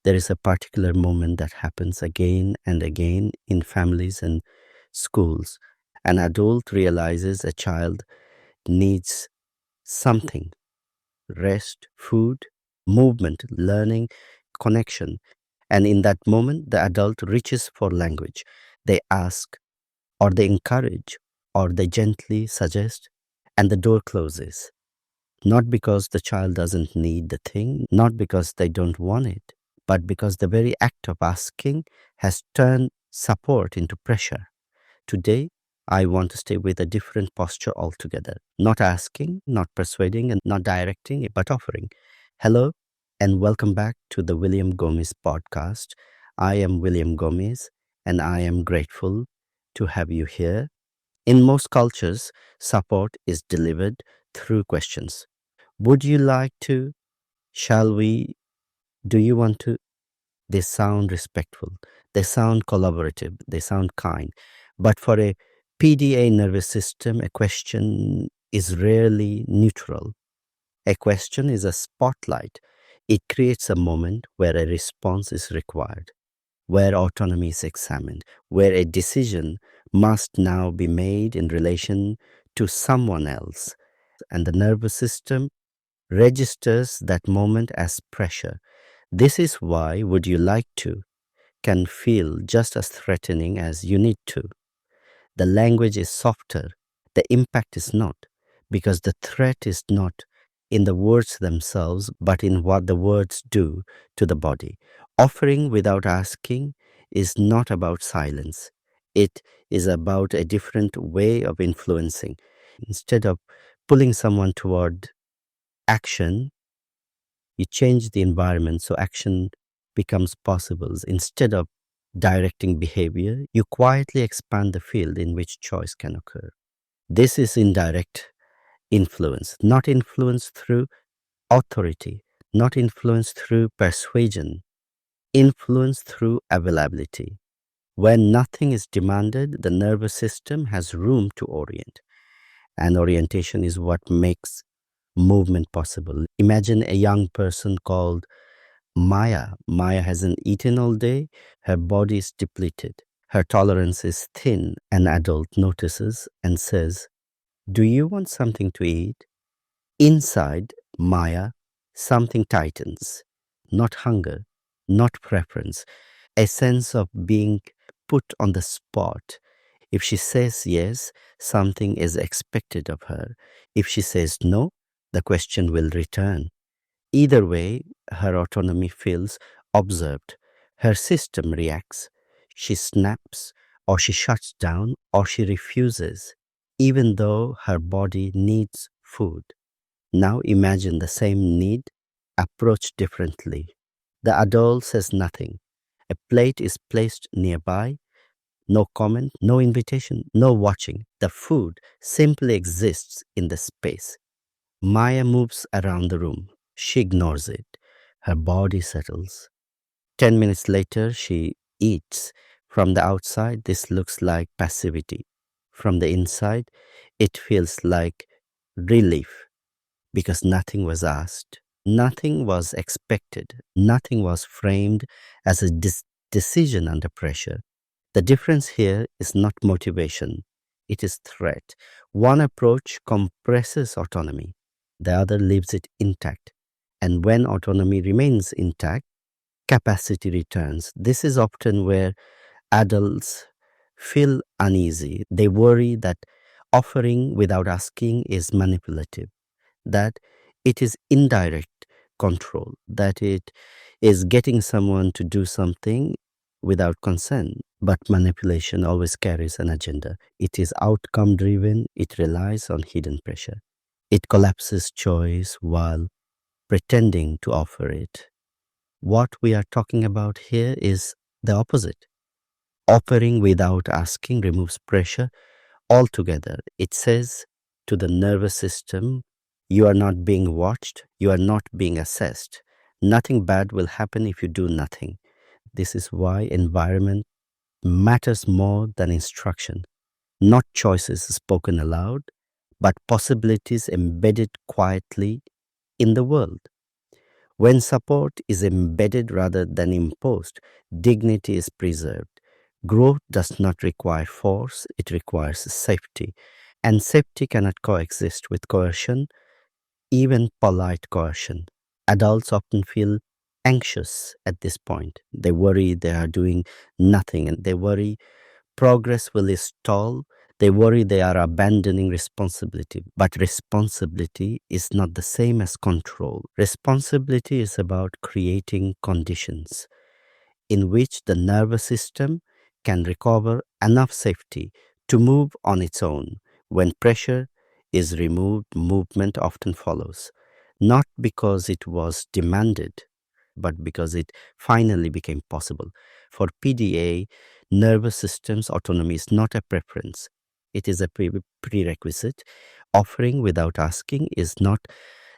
There is a particular moment that happens again and again in families and schools. An adult realizes a child needs something: rest, food, movement, learning, connection. And in that moment, the adult reaches for language. They ask, or they encourage, or they gently suggest, and the door closes. Not because the child doesn't need the thing, not because they don't want it, but because the very act of asking has turned support into pressure. Today, I want to stay with a different posture altogether. Not asking, not persuading, and not directing, but offering. Hello, and welcome back to the William Gomes Podcast. I am William Gomes, and I am grateful to have you here. In most cultures, support is delivered through questions. Would you like to? Shall we? Do you want to? They sound respectful. They sound collaborative. They sound kind. But for a PDA nervous system, a question is rarely neutral. A question is a spotlight. It creates a moment where a response is required, where autonomy is examined, where a decision must now be made in relation to someone else. And the nervous system registers that moment as pressure. This is why would you like to can feel just as threatening as you need to. The language is softer, the impact is not, because the threat is not in the words themselves, but in what the words do to the body. Offering without asking is not about silence. It is about a different way of influencing. Instead of pulling someone toward action, you change the environment so action becomes possible. Instead of directing behavior, you quietly expand the field in which choice can occur. This is indirect influence, not influence through authority, not influence through persuasion, influence through availability. When nothing is demanded, the nervous system has room to orient, and orientation is what makes movement possible. Imagine a young person called Maya. Maya hasn't eaten all day. Her body is depleted. Her tolerance is thin. An adult notices and says, "Do you want something to eat?" Inside Maya, something tightens. Not hunger, not preference, a sense of being put on the spot. If she says yes, something is expected of her. If she says no, the question will return. Either way, her autonomy feels observed. Her system reacts. She snaps, or she shuts down, or she refuses, even though her body needs food. Now imagine the same need approached differently. The adult says nothing. A plate is placed nearby. No comment, no invitation, no watching. The food simply exists in the space. Maya moves around the room. She ignores it. Her body settles. 10 minutes later, she eats. From the outside, this looks like passivity. From the inside, it feels like relief because nothing was asked, nothing was expected, nothing was framed as a decision under pressure. The difference here is not motivation, it is threat. One approach compresses autonomy, the other leaves it intact. And when autonomy remains intact, capacity returns. This is often where adults feel uneasy. They worry that offering without asking is manipulative, that it is indirect control, that it is getting someone to do something without consent. But manipulation always carries an agenda. It is outcome driven, it relies on hidden pressure. It collapses choice while pretending to offer it. What we are talking about here is the opposite. Offering without asking removes pressure altogether. It says to the nervous system, you are not being watched, you are not being assessed. Nothing bad will happen if you do nothing. This is why environment matters more than instruction. Not choices spoken aloud, but possibilities embedded quietly in the world. When support is embedded rather than imposed, dignity is preserved. Growth does not require force, it requires safety. And safety cannot coexist with coercion, even polite coercion. Adults often feel anxious at this point. They worry they are doing nothing, and they worry progress will stall. They worry they are abandoning responsibility. But responsibility is not the same as control. Responsibility is about creating conditions in which the nervous system can recover enough safety to move on its own. When pressure is removed, movement often follows, not because it was demanded, but because it finally became possible. For PDA, nervous system's autonomy is not a preference, it is a prerequisite. Offering without asking is not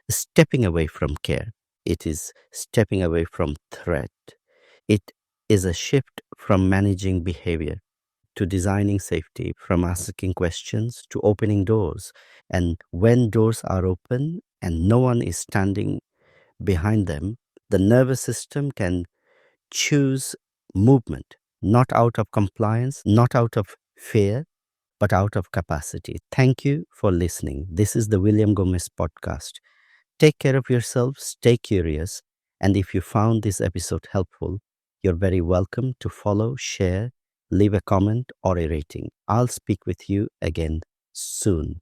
stepping away from care, it is stepping away from threat. It is a shift from managing behavior to designing safety, from asking questions to opening doors. And when doors are open and no one is standing behind them, the nervous system can choose movement, not out of compliance, not out of fear, but out of capacity. Thank you for listening. This is the William Gomes Podcast. Take care of yourself, stay curious, and if you found this episode helpful, you're very welcome to follow, share, leave a comment, or a rating. I'll speak with you again soon.